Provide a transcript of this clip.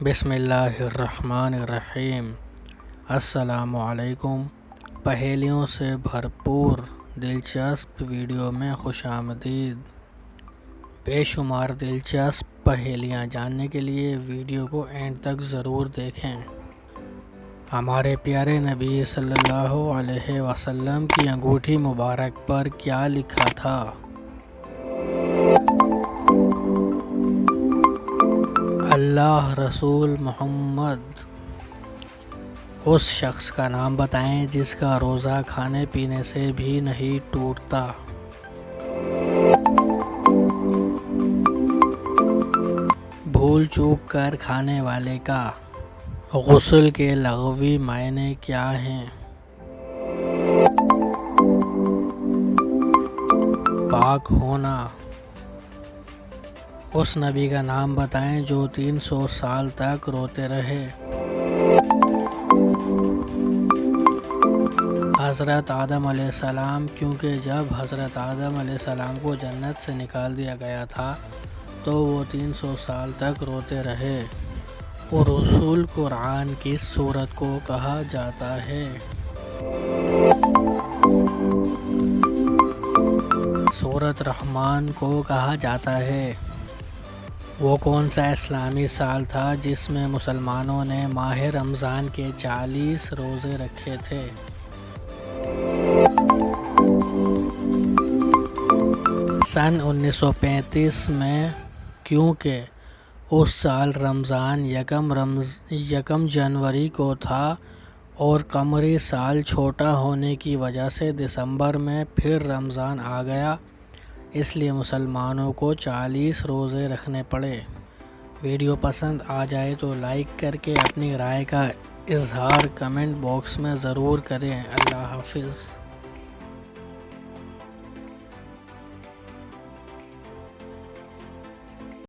بسم اللہ الرحمن الرحیم۔ السلام علیکم۔ پہیلیوں سے بھرپور دلچسپ ویڈیو میں خوش آمدید۔ بے شمار دلچسپ پہیلیاں جاننے کے لیے ویڈیو کو اینڈ تک ضرور دیکھیں۔ ہمارے پیارے نبی صلی اللہ علیہ وسلم کی انگوٹھی مبارک پر کیا لکھا تھا؟ اللہ رسول محمد۔ اس شخص کا نام بتائیں جس کا روزہ کھانے پینے سے بھی نہیں ٹوٹتا۔ بھول چوک کر کھانے والے کا۔ غسل کے لغوی معنی کیا ہیں؟ پاک ہونا۔ اس نبی کا نام بتائیں جو 300 سال تک روتے رہے۔ حضرت آدم علیہ السلام، کیونکہ جب حضرت آدم علیہ السلام کو جنت سے نکال دیا گیا تھا تو وہ 300 سال تک روتے رہے۔ ورسول قرآن کس سورت کو کہا جاتا ہے؟ سورۃ رحمان کو کہا جاتا ہے۔ وہ کون سا اسلامی سال تھا جس میں مسلمانوں نے ماہ رمضان کے 40 روزے رکھے تھے؟ سن 1935 میں، کیونکہ اس سال رمضان یکم جنوری کو تھا اور قمری سال چھوٹا ہونے کی وجہ سے دسمبر میں پھر رمضان آ گیا، اس لیے مسلمانوں کو 40 روزے رکھنے پڑے۔ ویڈیو پسند آ جائے تو لائک کر کے اپنی رائے کا اظہار کمنٹ باکس میں ضرور کریں۔ اللہ حافظ۔